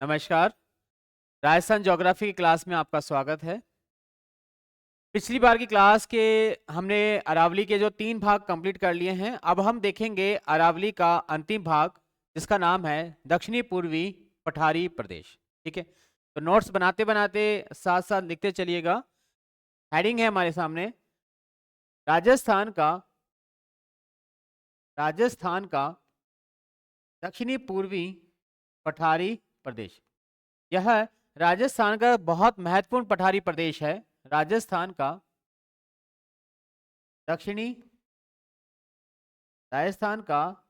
नमस्कार। राजस्थान ज्योग्राफी की क्लास में आपका स्वागत है। पिछली बार की क्लास के हमने अरावली के जो 3 भाग कंप्लीट कर लिए हैं। अब हम देखेंगे अरावली का अंतिम भाग, जिसका नाम है दक्षिणी पूर्वी पठारी प्रदेश। ठीक है, तो नोट्स बनाते बनाते साथ साथ लिखते चलिएगा। हेडिंग है हमारे सामने, राजस्थान का दक्षिणी पूर्वी पठारी प्रदेश। यह राजस्थान का बहुत महत्वपूर्ण पठारी प्रदेश है। राजस्थान का दक्षिणी राजस्थान का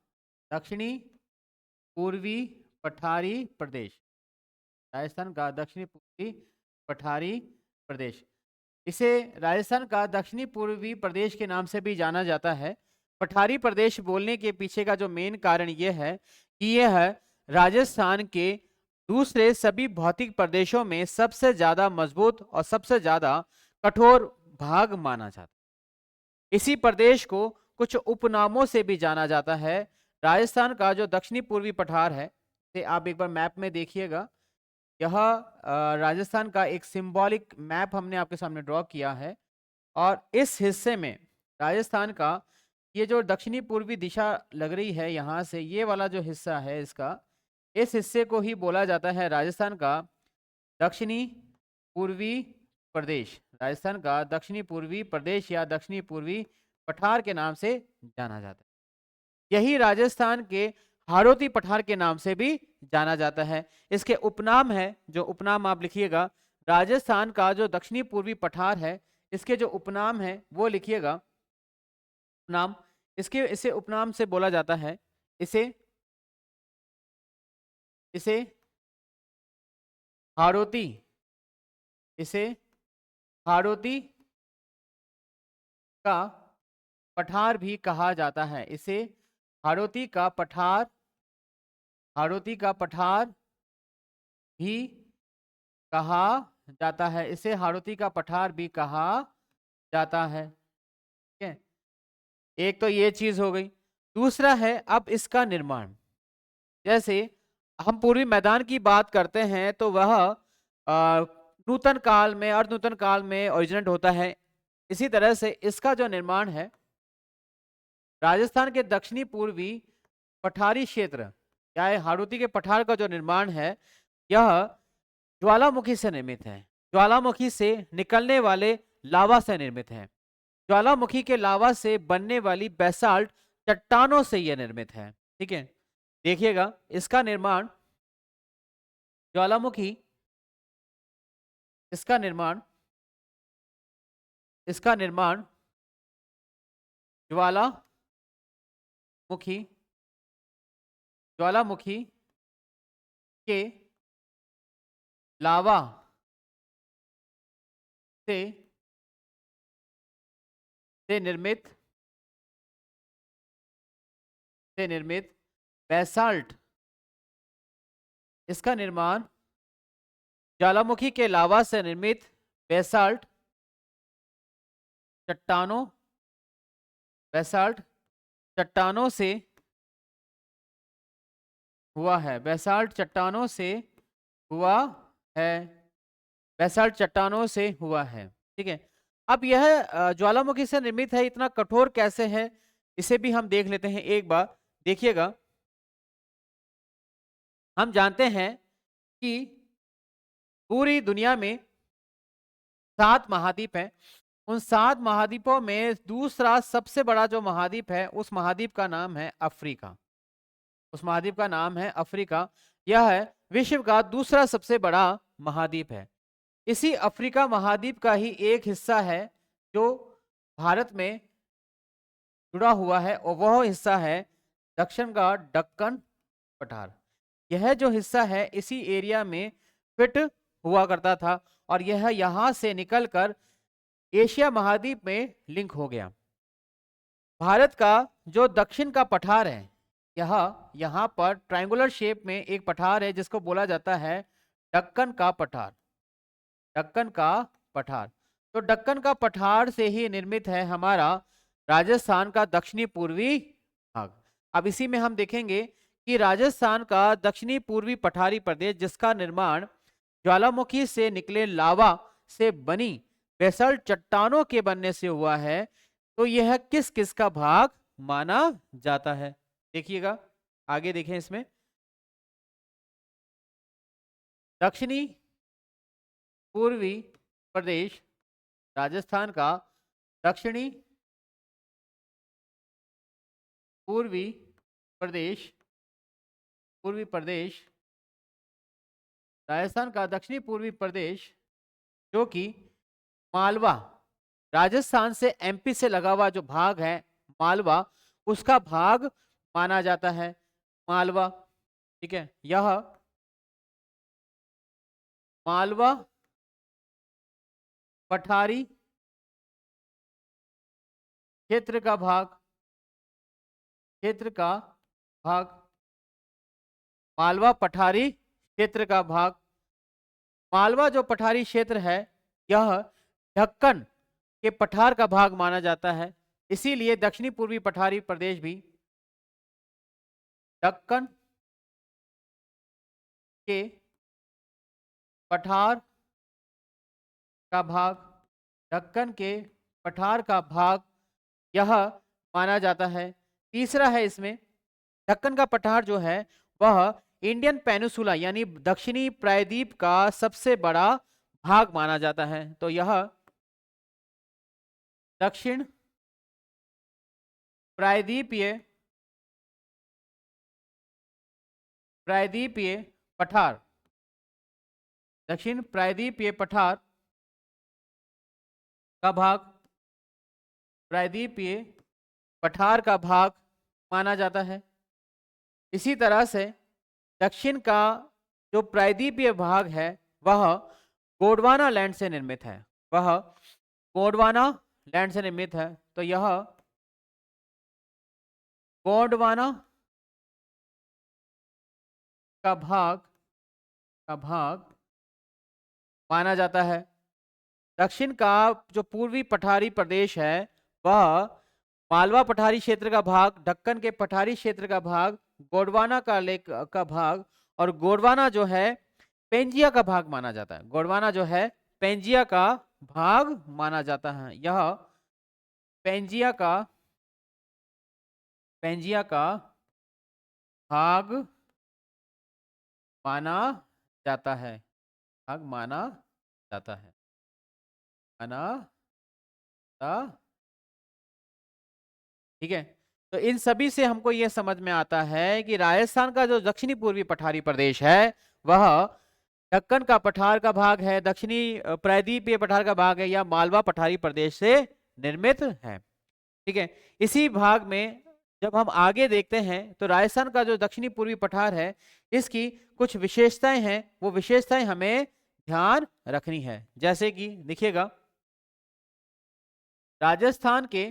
दक्षिणी पूर्वी पठारी प्रदेश। राजस्थान का दक्षिणी पूर्वी पठारी प्रदेश, इसे राजस्थान का दक्षिणी पूर्वी प्रदेश के नाम से भी जाना जाता है। पठारी प्रदेश बोलने के पीछे का जो मेन कारण यह है कि यह राजस्थान के दूसरे सभी भौतिक प्रदेशों में सबसे ज्यादा मजबूत और सबसे ज्यादा कठोर भाग माना जाता है। इसी प्रदेश को कुछ उपनामों से भी जाना जाता है। राजस्थान का जो दक्षिणी पूर्वी पठार है, इसे आप एक बार मैप में देखिएगा। यह राजस्थान का एक सिंबॉलिक मैप हमने आपके सामने ड्रॉ किया है। और इस हिस्से में राजस्थान का ये जो दक्षिणी पूर्वी दिशा लग रही है, यहाँ से ये वाला जो हिस्सा है इसका, इस हिस्से को ही बोला जाता है राजस्थान का दक्षिणी पूर्वी प्रदेश। राजस्थान का दक्षिणी पूर्वी प्रदेश या दक्षिणी पूर्वी पठार के नाम से जाना जाता है। यही राजस्थान के हाड़ौती पठार के नाम से भी जाना जाता है। इसके उपनाम है, जो उपनाम आप लिखिएगा, राजस्थान का जो दक्षिणी पूर्वी पठार है, इसके जो उपनाम है वो लिखिएगा। उपनाम, इसे उपनाम से बोला जाता है, इसे हाड़ौती इसे हाड़ौती का पठार भी कहा जाता है। इसे हाड़ौती का पठार भी कहा जाता है। इसे हाड़ौती का पठार भी कहा जाता है। ठीक है, एक तो ये चीज हो गई। दूसरा है अब इसका निर्माण। जैसे हम पूर्वी मैदान की बात करते हैं तो वह नूतन काल में और नूतन काल में ओरिजिनेट होता है। इसी तरह से इसका जो निर्माण है, राजस्थान के दक्षिणी पूर्वी पठारी क्षेत्र या हाड़ौती के पठार का जो निर्माण है, यह ज्वालामुखी से निर्मित है। ज्वालामुखी से निकलने वाले लावा से निर्मित है। ज्वालामुखी के लावा से बनने वाली बेसाल्ट चट्टानों से यह निर्मित है। ठीक है, देखिएगा इसका निर्माण ज्वालामुखी इसका निर्माण ज्वालामुखी के लावा से निर्मित बेसाल्ट, इसका निर्माण ज्वालामुखी के लावा से निर्मित बेसाल्ट चट्टानों से हुआ है। बेसाल्ट चट्टानों से हुआ है। ठीक है, अब यह ज्वालामुखी से निर्मित है, इतना कठोर कैसे है इसे भी हम देख लेते हैं एक बार। देखिएगा, हम जानते हैं कि पूरी दुनिया में 7 महाद्वीप हैं। उन 7 महाद्वीपों में दूसरा सबसे बड़ा जो महाद्वीप है, उस महाद्वीप का नाम है अफ्रीका। यह है विश्व का दूसरा सबसे बड़ा महाद्वीप है। इसी अफ्रीका महाद्वीप का ही एक हिस्सा है जो भारत में जुड़ा हुआ है, और वह हिस्सा है दक्षिण का दक्कन पठार। यह जो हिस्सा है इसी एरिया में फिट हुआ करता था, और यह यहां से निकलकर एशिया महाद्वीप में लिंक हो गया। भारत का जो दक्षिण का पठार है, यहाँ पर ट्रायंगुलर शेप में एक पठार है जिसको बोला जाता है दक्कन का पठार। तो दक्कन का पठार से ही निर्मित है हमारा राजस्थान का दक्षिणी पूर्वी भाग। अब इसी में हम देखेंगे कि राजस्थान का दक्षिणी पूर्वी पठारी प्रदेश, जिसका निर्माण ज्वालामुखी से निकले लावा से बनी बेसल्ट चट्टानों के बनने से हुआ है, तो यह किस किस का भाग माना जाता है? देखिएगा, आगे देखें इसमें। दक्षिणी पूर्वी प्रदेश, राजस्थान का दक्षिणी पूर्वी प्रदेश, पूर्वी प्रदेश, राजस्थान का दक्षिणी पूर्वी प्रदेश, जो कि मालवा, राजस्थान से एमपी से लगा हुआ जो भाग है मालवा, उसका भाग माना जाता है मालवा। ठीक है, यह मालवा पठारी क्षेत्र का भाग, क्षेत्र का भाग, मालवा पठारी क्षेत्र का भाग। मालवा जो पठारी क्षेत्र है, यह ढक्कन के पठार का भाग माना जाता है, इसीलिए दक्षिणी पूर्वी पठारी प्रदेश भी ढक्कन के पठार का भाग, ढक्कन के पठार का भाग यह माना जाता है। तीसरा है इसमें, ढक्कन का पठार जो है वह इंडियन पेनिसुला यानी दक्षिणी प्रायद्वीप का सबसे बड़ा भाग माना जाता है, तो यह दक्षिण प्रायद्वीपीय प्रायद्वीपीय पठार, दक्षिण प्रायद्वीपीय पठार का भाग, प्रायद्वीपीय पठार का भाग माना जाता है। इसी तरह से दक्षिण का जो प्रायद्वीपीय भाग है वह गोंडवाना लैंड से निर्मित है, वह गोंडवाना लैंड से निर्मित है, तो यह गोंडवाना का भाग माना जाता है। दक्षिण का जो पूर्वी पठारी प्रदेश है वह मालवा पठारी क्षेत्र का भाग, ढक्कन के पठारी क्षेत्र का भाग, गोंडवाना का लेक का भाग, और गोंडवाना जो है पेंजिया का भाग माना जाता है। गोंडवाना जो है पेंजिया का भाग माना जाता है, यह पेंजिया का भाग माना जाता है, भाग माना जाता है, माना जाता। ठीक है, तो इन सभी से हमको यह समझ में आता है कि राजस्थान का जो दक्षिणी पूर्वी पठारी प्रदेश है वह दक्कन का पठार का भाग है, दक्षिणी प्रायद्वीपीय पठार का भाग है, या मालवा पठारी प्रदेश से निर्मित है। ठीक है, इसी भाग में जब हम आगे देखते हैं तो राजस्थान का जो दक्षिणी पूर्वी पठार है इसकी कुछ विशेषताएं हैं, वो विशेषताएं हमें ध्यान रखनी है। जैसे कि देखिएगा, राजस्थान के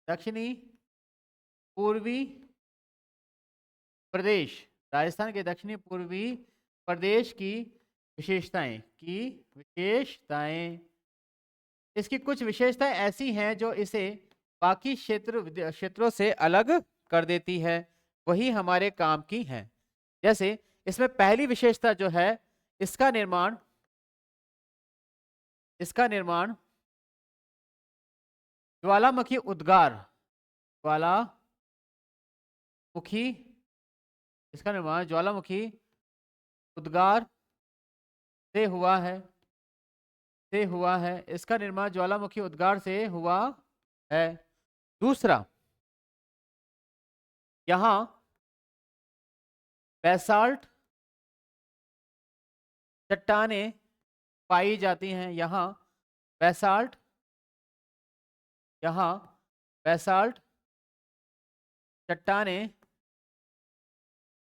दक्षिणी पूर्वी प्रदेश, राजस्थान के दक्षिणी पूर्वी प्रदेश की विशेषताएं, इसकी कुछ विशेषताएं ऐसी हैं जो इसे बाकी क्षेत्रों से अलग कर देती है, वही हमारे काम की हैं। जैसे इसमें पहली विशेषता जो है, इसका निर्माण ज्वालामुखी उद्गार, इसका निर्माण ज्वालामुखी उद्गार से हुआ है, इसका निर्माण ज्वालामुखी उद्गार से हुआ है। दूसरा, यहां बेसाल्ट चट्टानें पाई जाती हैं, यहां बेसाल्ट चट्टानें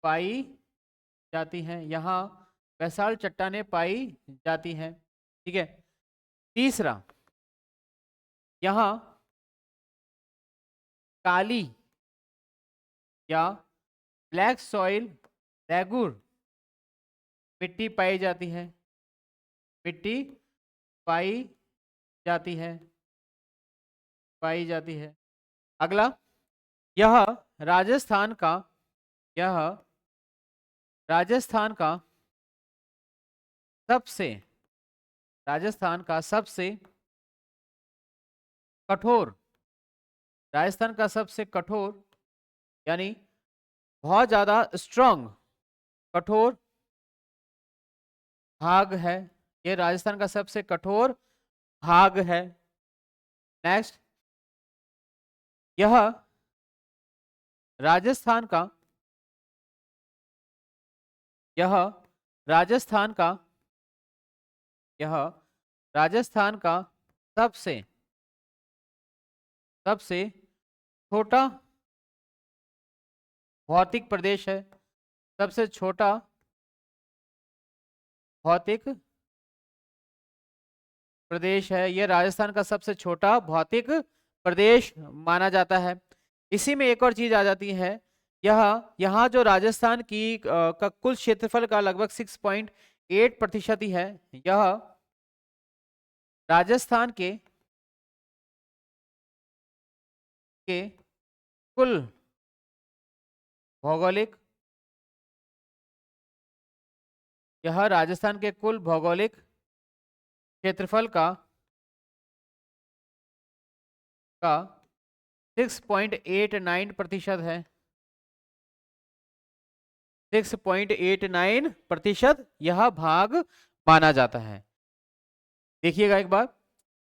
पाई जाती हैं, यहां बेसाल्ट चट्टानें पाई जाती हैं। ठीक है, तीसरा, यहां काली या ब्लैक सॉइल रेगुर मिट्टी पाई जाती है, जाती है, पाई जाती है। अगला, यह राजस्थान का यह राजस्थान का सबसे राजस्थान का सबसे कठोर राजस्थान का सबसे कठोर यानी बहुत ज्यादा स्ट्रांग कठोर भाग है। ये राजस्थान का सबसे कठोर भाग है। नेक्स्ट, यह राजस्थान का यह राजस्थान का यह राजस्थान का सबसे सबसे छोटा भौतिक प्रदेश है। सबसे छोटा भौतिक प्रदेश है। यह राजस्थान का सबसे छोटा भौतिक प्रदेश माना जाता है। इसी में एक और चीज आ जाती है, यह यहाँ जो राजस्थान की का कुल क्षेत्रफल का लगभग 6.8% ही है। यह राजस्थान के कुल भौगोलिक यह राजस्थान के कुल भौगोलिक क्षेत्रफल का 6.89% है। 6.89% यह भाग माना जाता है। देखिएगा एक बार,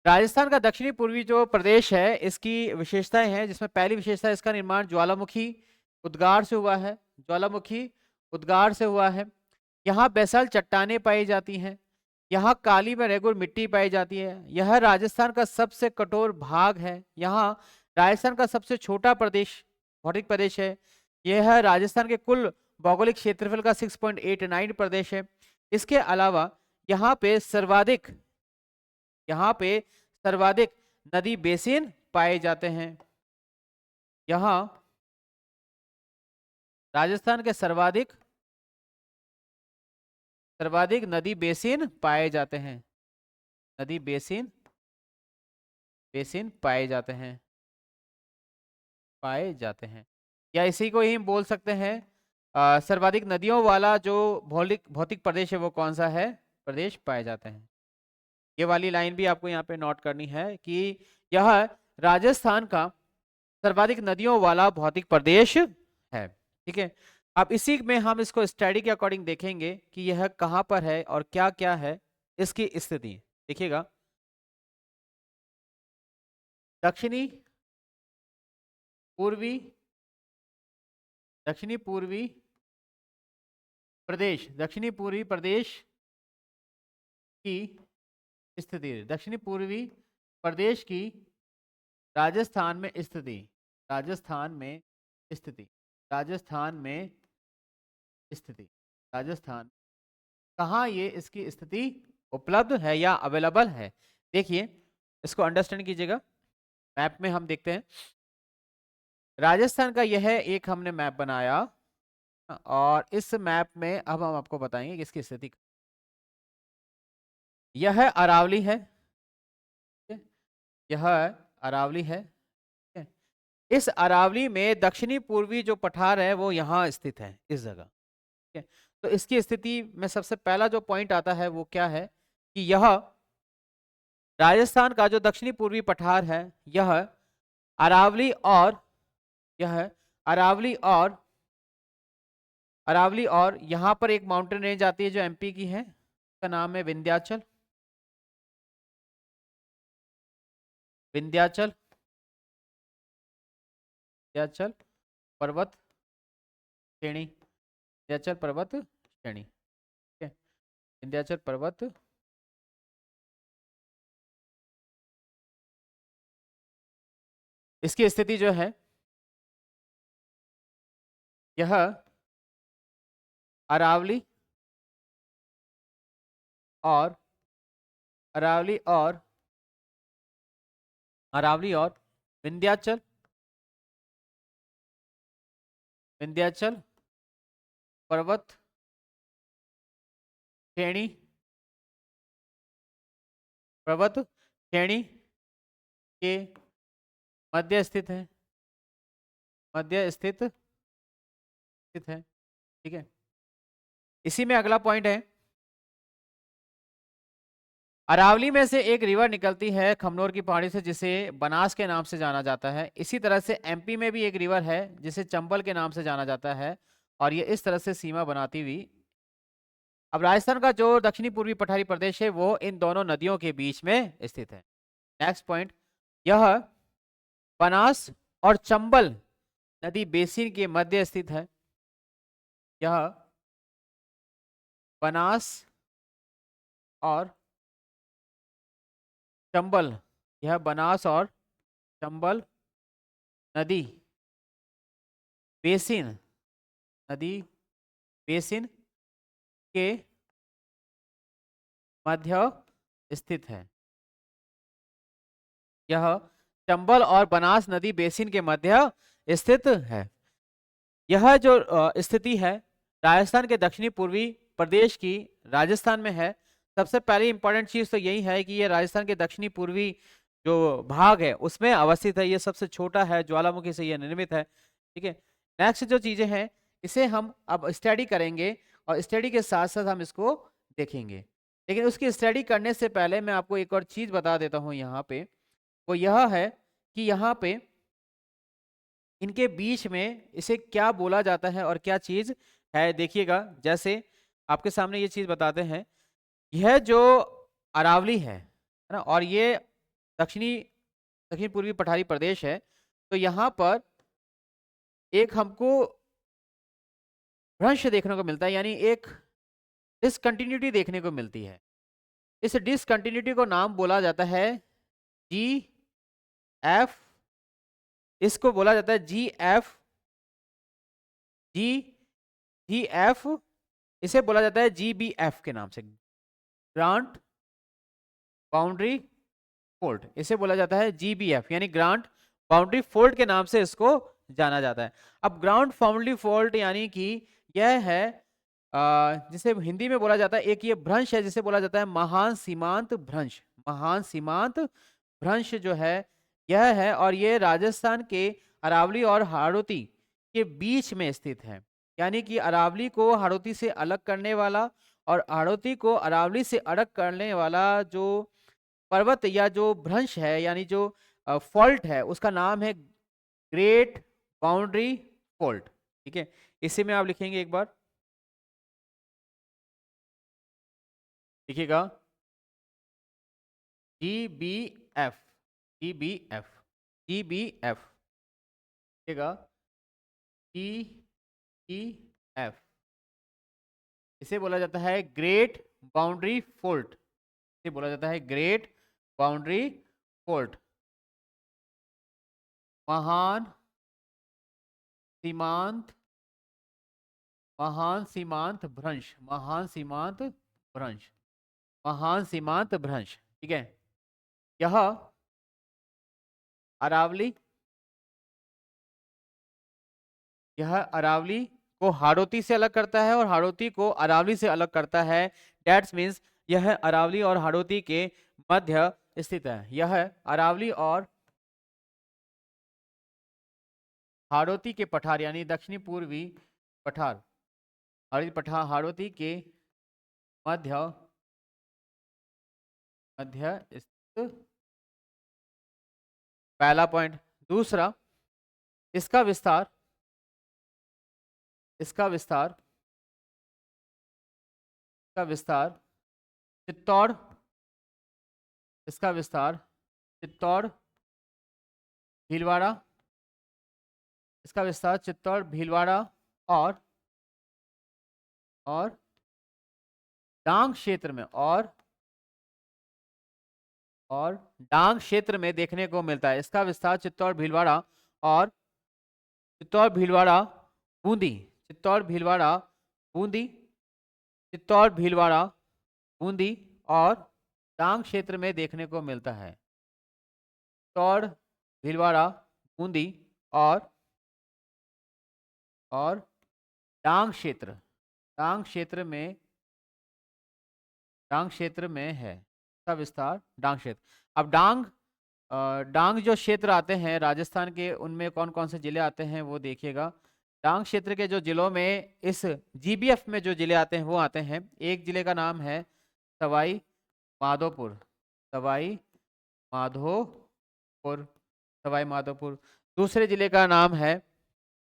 राजस्थान का दक्षिणी पूर्वी जो प्रदेश है इसकी विशेषताएं हैं, जिसमें पहली विशेषता इसका निर्माण ज्वालामुखी उद्गार से हुआ है। ज्वालामुखी उद्गार से हुआ है। यहाँ बेसल चट्टानें पाई जाती हैं। यहाँ काली में रेगुर मिट्टी पाई जाती है। यह राजस्थान का सबसे कठोर भाग है। यहाँ राजस्थान का सबसे छोटा प्रदेश भौतिक प्रदेश है। यह राजस्थान के कुल भौगोलिक क्षेत्रफल का 6.89 प्रदेश है। इसके अलावा यहाँ पे सर्वाधिक नदी बेसिन पाए जाते हैं। यहाँ राजस्थान के सर्वाधिक नदी बेसिन पाए जाते हैं। नदी बेसिन पाए जाते हैं। या इसी को ही हम बोल सकते हैं, सर्वाधिक नदियों वाला जो भौतिक प्रदेश है वो कौन सा है, प्रदेश पाए जाते हैं। ये वाली लाइन भी आपको यहाँ पे नोट करनी है कि यह राजस्थान का सर्वाधिक नदियों वाला भौतिक प्रदेश है। ठीक है, अब इसी में हम इसको स्टडी के अकॉर्डिंग देखेंगे कि यह कहाँ पर है और क्या क्या है इसकी स्थिति। देखिएगा, दक्षिणी पूर्वी दक्षिणी पूर्वी प्रदेश की स्थिति, दक्षिणी पूर्वी प्रदेश की राजस्थान में स्थिति राजस्थान में स्थिति राजस्थान में स्थिति राजस्थान कहाँ ये इसकी स्थिति उपलब्ध है या अवेलेबल है। देखिए, इसको अंडरस्टैंड कीजिएगा। मैप में हम देखते हैं, राजस्थान का यह एक हमने मैप बनाया और इस मैप में अब हम आपको बताएंगे कि इसकी स्थिति। यह अरावली है, यह अरावली है। इस अरावली में दक्षिणी पूर्वी जो पठार है वो यहाँ स्थित है, इस जगह। ठीक है, तो इसकी स्थिति में सबसे पहला जो पॉइंट आता है वो क्या है कि यह राजस्थान का जो दक्षिणी पूर्वी पठार है, यह अरावली और यह अरावली और यहाँ पर एक माउंटेन रेंज आती है जो एमपी की है, उसका नाम है विंध्याचल। विंध्याचल पर्वत श्रेणी, विंध्याचल पर्वत श्रेणी। ठीक है, विंध्याचल पर्वत इसकी स्थिति जो है, यह अरावली और विंध्याचल पर्वत श्रेणी श्रेणी के मध्य स्थित है, मध्य स्थित है। ठीक है, इसी में अगला पॉइंट है, अरावली में से एक रिवर निकलती है खमनोर की पहाड़ी से, जिसे बनास के नाम से जाना जाता है। इसी तरह से एमपी में भी एक रिवर है जिसे चंबल के नाम से जाना जाता है, और ये इस तरह से सीमा बनाती हुई। अब राजस्थान का जो दक्षिणी पूर्वी पठारी प्रदेश है वो इन दोनों नदियों के बीच में स्थित है। नेक्स्ट पॉइंट, यह बनास और चंबल नदी बेसिन के मध्य स्थित है। यह बनास और चंबल, यह बनास और चंबल नदी बेसिन, नदी बेसिन के मध्य स्थित है। यह चंबल और बनास नदी बेसिन के मध्य स्थित है। यह जो स्थिति है राजस्थान के दक्षिणी पूर्वी प्रदेश की राजस्थान में है। सबसे पहली इंपॉर्टेंट चीज तो यही है कि ये राजस्थान के दक्षिणी पूर्वी जो भाग है उसमें अवस्थित है। ये सबसे छोटा है, ज्वालामुखी से यह निर्मित है। ठीक है, नेक्स्ट जो चीजें हैं इसे हम अब स्टडी करेंगे, और स्टडी के साथ साथ हम इसको देखेंगे। लेकिन उसकी स्टडी करने से पहले मैं आपको एक और चीज बता देता हूं यहाँ पे, वो यह है कि यहाँ पे इनके बीच में इसे क्या बोला जाता है और क्या चीज है। देखिएगा, जैसे आपके सामने ये चीज बताते हैं, यह जो अरावली है ना, और ये दक्षिण पूर्वी पठारी प्रदेश है, तो यहाँ पर एक हमको भ्रंश देखने को मिलता है, यानी एक डिसकंटिन्यूटी देखने को मिलती है। इस डिसकंटिन्यूटी को नाम बोला जाता है जी एफ, इसको बोला जाता है जी एफ, जी जी एफ, इसे बोला जाता है जीबीएफ के नाम से, ग्रांट बाउंड्री फोल्ड, इसे बोला जाता है जीबीएफ, यानी ग्रांट बाउंड्री फोल्ड के नाम से इसको जाना जाता है। अब ग्राउंड बाउंड्री फोल्ड यानी कि यह है जिसे हिंदी में बोला जाता है, एक ये भ्रंश है जिसे बोला जाता है महान सीमांत भ्रंश। महान सीमांत भ्रंश जो है यह है, और ये राजस्थान के अरावली और हाड़ौती के बीच में स्थित है। यानी कि अरावली को हाड़ौती से अलग करने वाला और हाड़ौती को अरावली से अलग करने वाला जो पर्वत या जो भ्रंश है, यानी जो फॉल्ट है, उसका नाम है ग्रेट बाउंड्री फॉल्ट। ठीक है, इसी में आप लिखेंगे एक बार, लिखिएगा GBF, GBF, GBF, लिखिएगा GBF, इसे बोला जाता है ग्रेट बाउंड्री फॉल्ट, इसे बोला जाता है ग्रेट बाउंड्री फॉल्ट। महान सीमांत, महान सीमांत भ्रंश, महान सीमांत भ्रंश, महान सीमांत भ्रंश। ठीक है, यह अरावली, यह अरावली को हाड़ौती से अलग करता है और हाड़ौती को अरावली से अलग करता है। दैट्स मीन्स यह अरावली और हाड़ौती के मध्य स्थित है। यह अरावली और हाड़ौती के पठार यानी दक्षिणी पूर्वी पठार, हाड़ौती के मध्य मध्य स्थित, पहला पॉइंट। दूसरा, इसका विस्तार, इसका विस्तार, इसका विस्तार चित्तौड़, इसका विस्तार चित्तौड़ भीलवाड़ा, इसका विस्तार चित्तौड़ भीलवाड़ा और डांग क्षेत्र में, और डांग क्षेत्र में देखने को मिलता है। इसका विस्तार चित्तौड़ भीलवाड़ा और चित्तौड़ भीलवाड़ा बूंदी, चित्तौड़ भीलवाड़ा बूंदी, चित्तौड़ भीलवाड़ा बूंदी और डांग क्षेत्र में देखने को मिलता है। चित्तौड़ भीलवाड़ा बूंदी और डांग क्षेत्र, डांग क्षेत्र में, डांग क्षेत्र में है इसका विस्तार, डांग क्षेत्र। अब डांग डांग जो क्षेत्र आते हैं राजस्थान के, उनमें कौन कौन से जिले आते हैं वो देखिएगा। डांग क्षेत्र के जो जिलों में इस जीबीएफ में जो जिले आते हैं वो आते हैं, एक जिले का नाम है सवाई माधोपुर, सवाई माधोपुर, सवाई माधोपुर। दूसरे जिले का नाम है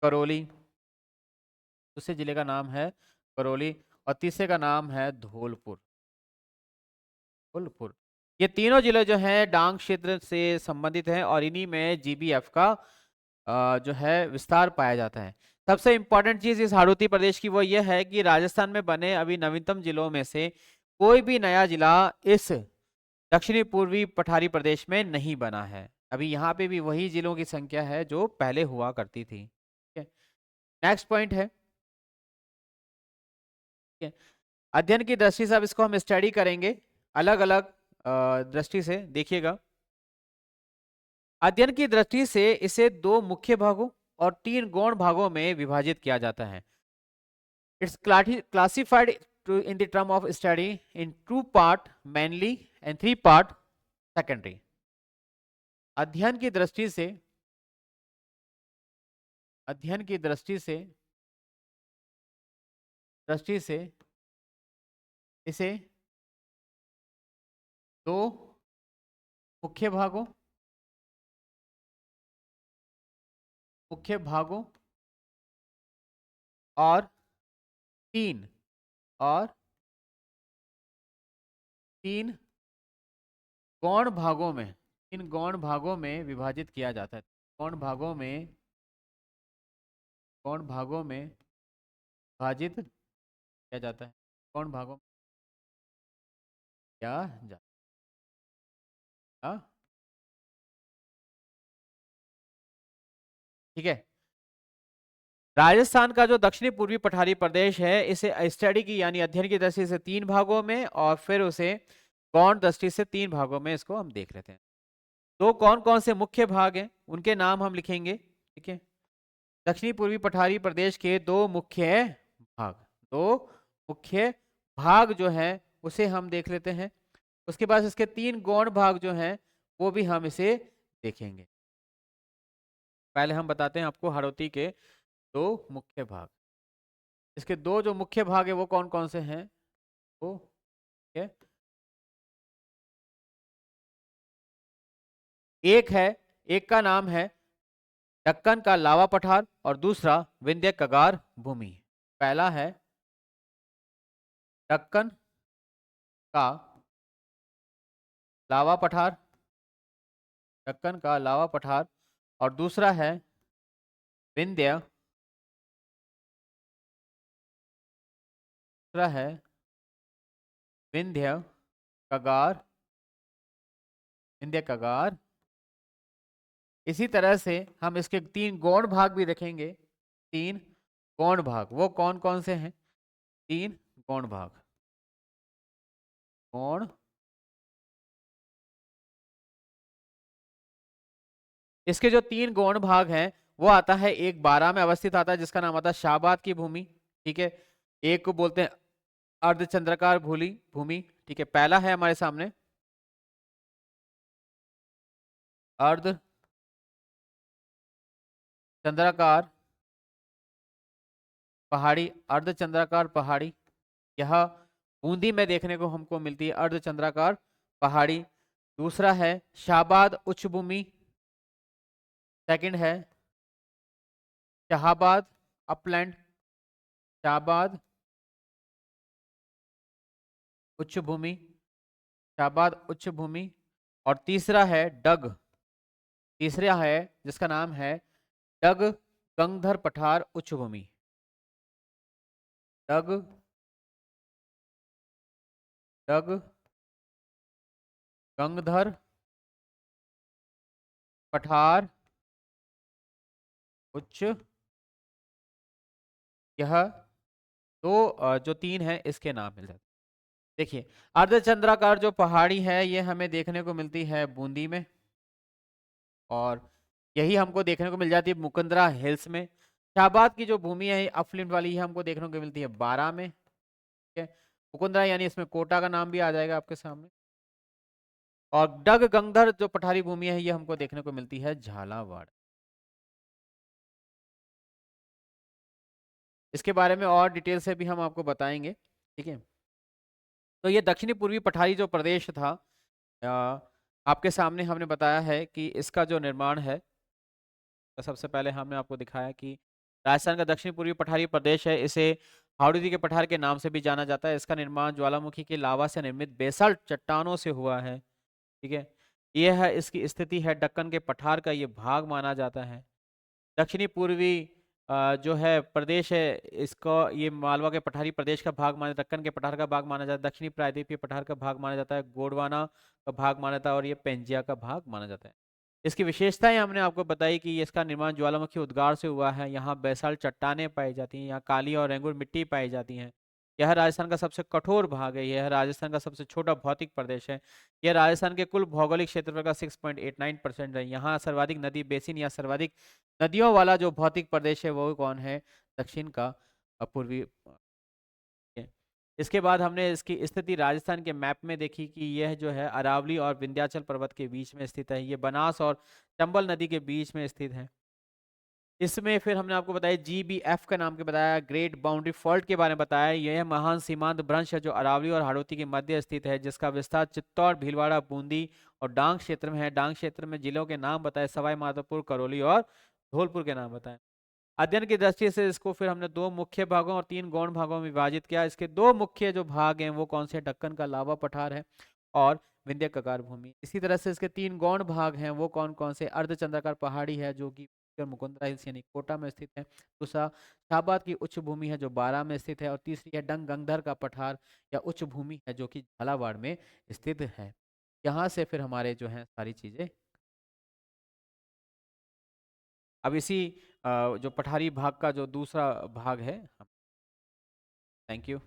करौली, दूसरे जिले का नाम है करौली, और तीसरे का नाम है धौलपुर, धौलपुर। ये तीनों जिले जो हैं डांग क्षेत्र से संबंधित हैं और इन्हीं में जीबीएफ का जो है विस्तार पाया जाता है। सबसे इंपॉर्टेंट चीज इस हाड़ौती प्रदेश की वो ये है कि राजस्थान में बने अभी नवीनतम जिलों में से कोई भी नया जिला इस दक्षिणी पूर्वी पठारी प्रदेश में नहीं बना है। अभी यहाँ पे भी वही जिलों की संख्या है जो पहले हुआ करती थी। ठीक है, नेक्स्ट पॉइंट है, ठीक है, अध्ययन की दृष्टि से अब इसको हम स्टडी करेंगे अलग अलग दृष्टि से। देखिएगा, अध्ययन की दृष्टि से इसे दो मुख्य भागों और तीन गौण भागों में विभाजित किया जाता है। It's classified in the term of study in two part mainly and three part secondary। अध्ययन की दृष्टि से, अध्ययन की दृष्टि से इसे दो मुख्य भागों और तीन गौण भागों में, इन गौण भागों में विभाजित किया जाता है। गौण भागों में विभाजित किया जाता है, गौण भागों में किया जाता है। ठीक है, राजस्थान का जो दक्षिणी पूर्वी पठारी प्रदेश है इसे स्टडी की यानी अध्ययन की दृष्टि से तीन भागों में और फिर उसे गौण दृष्टि से तीन भागों में इसको हम देख लेते हैं। तो कौन कौन से मुख्य भाग हैं उनके नाम हम लिखेंगे। ठीक है, दक्षिणी पूर्वी पठारी प्रदेश के दो मुख्य भाग जो है उसे हम देख लेते हैं। उसके बाद इसके तीन गौण भाग जो हैं वो भी हम इसे देखेंगे। पहले हम बताते हैं आपको हाड़ौती के दो मुख्य भाग। इसके दो जो मुख्य भाग है वो कौन कौन से हैं वो है, एक का नाम है दक्कन का लावा पठार और दूसरा विंध्य कगार भूमि। पहला है दक्कन का लावा पठार, दक्कन का लावा पठार, और दूसरा है विंध्य, दूसरा है विंध्य कगार, विंध्य कगार। इसी तरह से हम इसके तीन गौण भाग भी देखेंगे। तीन गौण भाग वो कौन कौन से हैं, तीन गौण भाग, गौण, इसके जो तीन गौण भाग हैं वो आता है, एक बारा में अवस्थित आता है जिसका नाम आता है शाहबाद की भूमि। ठीक है, एक को बोलते हैं अर्धचंद्राकार भूमि। ठीक है, पहला है हमारे सामने अर्ध चंद्राकार पहाड़ी, अर्धचंद्राकार पहाड़ी, यह बूंदी में देखने को हमको मिलती है अर्धचंद्राकार पहाड़ी। दूसरा है शाहबाद उच्च भूमि, सेकंड है शाहबाद अपलैंड, शाहबाद उच्च भूमि, शाहबाद उच्च भूमि, और तीसरा है डग, तीसरा है जिसका नाम है डग गंगधर पठार उच्च भूमि, डग गंगधर पठार उच्च। यह दो जो तीन है इसके नाम मिल जाते। देखिए, अर्धचंद्राकार जो पहाड़ी है ये हमें देखने को मिलती है बूंदी में, और यही हमको देखने को मिल जाती है मुकंदरा हिल्स में। शाहबाद की जो भूमि है अपलिंड वाली है हमको देखने को मिलती है बारा में। ठीक है, मुकुंदरा यानी इसमें कोटा का नाम भी आ जाएगा आपके सामने। और डग गंगधर जो पठारी भूमि है ये हमको देखने को मिलती है झालावाड़। इसके बारे में और डिटेल से भी हम आपको बताएंगे, ठीक है। तो ये दक्षिणी पूर्वी पठारी जो प्रदेश था, अ, आपके सामने हमने बताया है कि इसका जो निर्माण है, तो सबसे पहले हमने आपको दिखाया कि राजस्थान का दक्षिण पूर्वी पठारी प्रदेश है, इसे हाउड़ी के पठार के नाम से भी जाना जाता है। इसका निर्माण ज्वालामुखी के लावा से निर्मित बेसाल्ट चट्टानों से हुआ है, ठीक है। यह है इसकी स्थिति है दक्कन के पठार का ये भाग माना जाता है। दक्षिणी पूर्वी जो है प्रदेश है, इसको ये मालवा के पठारी प्रदेश का भाग माना, दक्कन के पठार का भाग माना जाता है, दक्षिणी प्रायद्वीपीय पठार का भाग माना जाता है, गोंडवाना का भाग माना जाता है और ये पेंजिया का भाग माना जाता है। इसकी विशेषताएं हमने आपको बताई कि इसका निर्माण ज्वालामुखी उद्गार से हुआ है, यहाँ बेसाल्ट चट्टानें पाई जाती हैं, यहाँ काली और रेंगुर मिट्टी पाई जाती हैं। यह राजस्थान का सबसे कठोर भाग है, यह राजस्थान का सबसे छोटा भौतिक प्रदेश है। यह राजस्थान के कुल भौगोलिक क्षेत्रफल का 6.89% है। यहाँ सर्वाधिक नदी बेसिन या सर्वाधिक नदियों वाला जो भौतिक प्रदेश है वो कौन है? दक्षिण का पूर्वी है। इसके बाद हमने इसकी स्थिति राजस्थान के मैप में देखी कि यह जो है अरावली और विंध्याचल पर्वत के बीच में स्थित है, ये बनास और चंबल नदी के बीच में स्थित है। इसमें फिर हमने आपको बताया GBF का नाम के बताया, ग्रेट बाउंड्री फॉल्ट के बारे में बताया। यह महान सीमांत भ्रंश है जो अरावली और हाड़ौती के मध्य स्थित है, जिसका विस्तार चित्तौड़, भीलवाड़ा, बूंदी और डांग क्षेत्र में है। डांग क्षेत्र में जिलों के नाम बताए, सवाई माधोपुर, करौली और धौलपुर के नाम बताए। अध्ययन की दृष्टि से इसको फिर हमने दो मुख्य भागों और तीन गौण भागों में विभाजित किया। इसके दो मुख्य जो भाग हैं वो कौन से? दक्कन का लावा पठार है और विंध्य ककार भूमि। इसी तरह से इसके तीन गौण भाग हैं वो कौन कौन से? अर्धचंद्राकार पहाड़ी है जो कि मुकुंदरा हिल्स यानी कोटा में स्थित है। दूसरा शाहबाद की उच्च भूमि है जो बारा में स्थित है। और तीसरी है डंग गंगधर का पठार या उच्च भूमि है जो कि झालावाड़ में स्थित है। यहाँ से फिर हमारे जो है सारी चीजें। अब इसी जो पठारी भाग का जो दूसरा भाग है, थैंक यू।